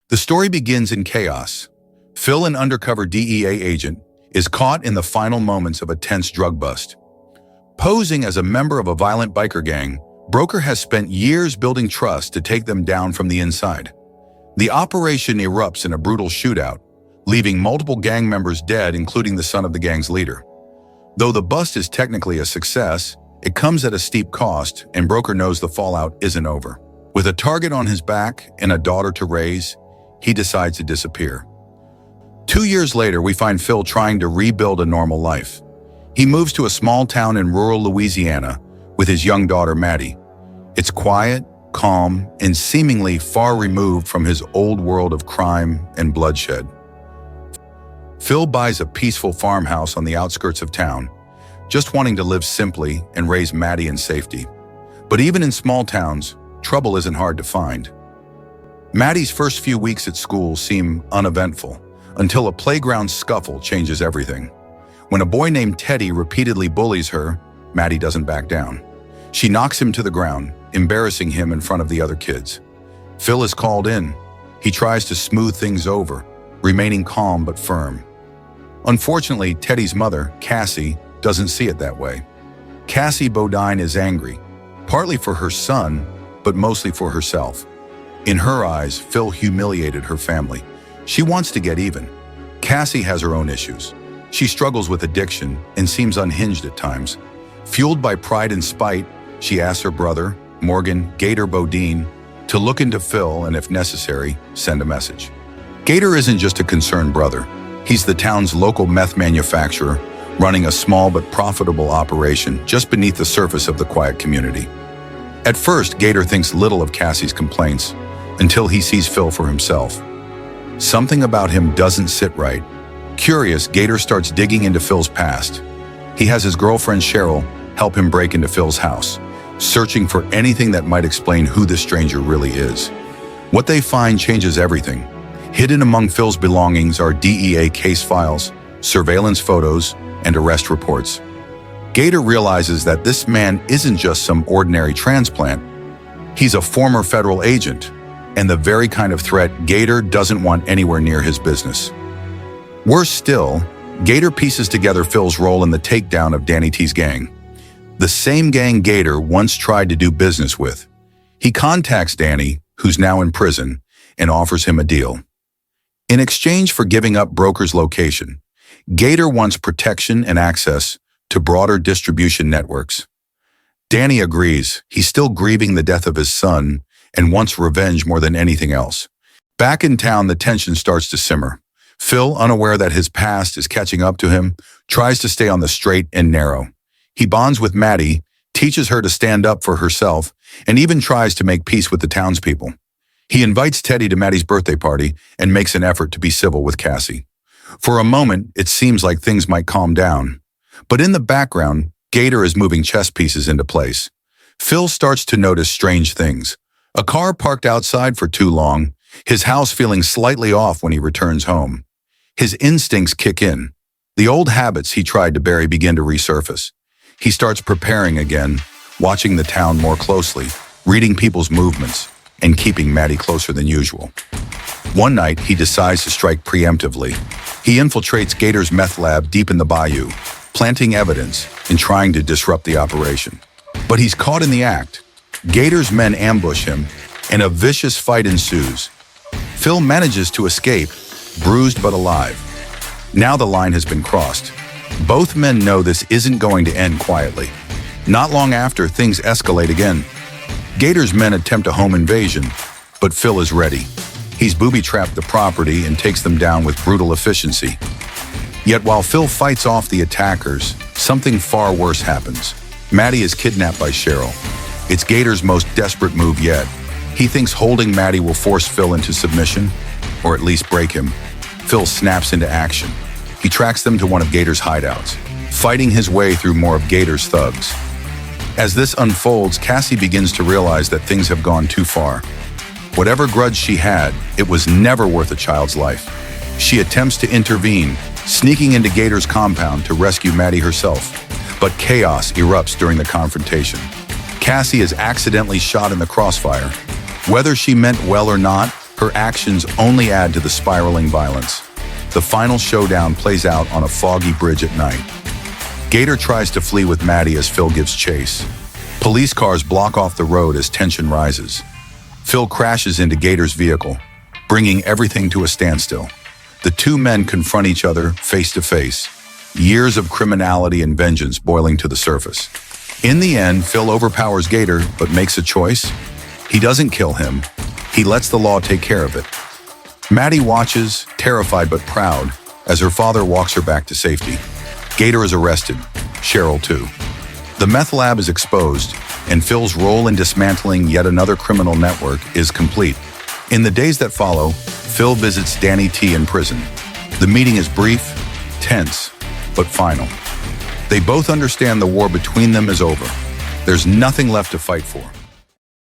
The story begins in chaos. Phil, an undercover DEA agent, is caught in the final moments of a tense drug bust. Posing as a member of a violent biker gang, Broker has spent years building trust to take them down from the inside. The operation erupts in a brutal shootout, leaving multiple gang members dead, including the son of the gang's leader. Though the bust is technically a success, it comes at a steep cost, and Broker knows the fallout isn't over. With a target on his back and a daughter to raise, he decides to disappear. 2 years later, we find Phil trying to rebuild a normal life. He moves to a small town in rural Louisiana with his young daughter, Maddie. It's quiet, calm, and seemingly far removed from his old world of crime and bloodshed. Phil buys a peaceful farmhouse on the outskirts of town, just wanting to live simply and raise Maddie in safety. But even in small towns, trouble isn't hard to find. Maddie's first few weeks at school seem uneventful, until a playground scuffle changes everything. When a boy named Teddy repeatedly bullies her, Maddie doesn't back down. She knocks him to the ground, embarrassing him in front of the other kids. Phil is called in. He tries to smooth things over, remaining calm but firm. Unfortunately, Teddy's mother, Cassie, doesn't see it that way. Cassie Bodine is angry, partly for her son, but mostly for herself. In her eyes, Phil humiliated her family. She wants to get even. Cassie has her own issues. She struggles with addiction and seems unhinged at times. Fueled by pride and spite, she asks her brother, Morgan Gator Bodine, to look into Phil and, if necessary, send a message. Gator isn't just a concerned brother. He's the town's local meth manufacturer, running a small but profitable operation just beneath the surface of the quiet community. At first, Gator thinks little of Cassie's complaints until he sees Phil for himself. Something about him doesn't sit right. Curious, Gator starts digging into Phil's past. He has his girlfriend Cheryl help him break into Phil's house, searching for anything that might explain who this stranger really is. What they find changes everything. Hidden among Phil's belongings are DEA case files, surveillance photos, and arrest reports. Gator realizes that this man isn't just some ordinary transplant. He's a former federal agent, and the very kind of threat Gator doesn't want anywhere near his business. Worse still, Gator pieces together Phil's role in the takedown of Danny T's gang, the same gang Gator once tried to do business with. He contacts Danny, who's now in prison, and offers him a deal. In exchange for giving up Broker's location, Gator wants protection and access to broader distribution networks. Danny agrees. He's still grieving the death of his son and wants revenge more than anything else. Back in town, the tension starts to simmer. Phil, unaware that his past is catching up to him, tries to stay on the straight and narrow. He bonds with Maddie, teaches her to stand up for herself, and even tries to make peace with the townspeople. He invites Teddy to Maddie's birthday party and makes an effort to be civil with Cassie. For a moment, it seems like things might calm down. But in the background, Gator is moving chess pieces into place. Phil starts to notice strange things. A car parked outside for too long, his house feeling slightly off when he returns home. His instincts kick in. The old habits he tried to bury begin to resurface. He starts preparing again, watching the town more closely, reading people's movements, and keeping Maddie closer than usual. One night, he decides to strike preemptively. He infiltrates Gator's meth lab deep in the bayou, planting evidence and trying to disrupt the operation. But he's caught in the act. Gator's men ambush him, and a vicious fight ensues. Phil manages to escape, bruised but alive. Now the line has been crossed. Both men know this isn't going to end quietly. Not long after, things escalate again. Gator's men attempt a home invasion, but Phil is ready. He's booby-trapped the property and takes them down with brutal efficiency. Yet while Phil fights off the attackers, something far worse happens. Maddie is kidnapped by Cheryl. It's Gator's most desperate move yet. He thinks holding Maddie will force Phil into submission, or at least break him. Phil snaps into action. He tracks them to one of Gator's hideouts, fighting his way through more of Gator's thugs. As this unfolds, Cassie begins to realize that things have gone too far. Whatever grudge she had, it was never worth a child's life. She attempts to intervene, sneaking into Gator's compound to rescue Maddie herself. But chaos erupts during the confrontation. Cassie is accidentally shot in the crossfire. Whether she meant well or not, Her actions only add to the spiraling violence. The final showdown plays out on a foggy bridge at night. Gator tries to flee with Maddie as Phil gives chase. Police cars block off the road as tension rises. Phil crashes into Gator's vehicle, bringing everything to a standstill. The two men confront each other face to face, years of criminality and vengeance boiling to the surface. In the end, Phil overpowers Gator but makes a choice. He doesn't kill him. He lets the law take care of it. Maddie watches, terrified but proud, as her father walks her back to safety. Gator is arrested, Cheryl too. The meth lab is exposed, and Phil's role in dismantling yet another criminal network is complete. In the days that follow, Phil visits Danny T in prison. The meeting is brief, tense, but final. They both understand the war between them is over. There's nothing left to fight for.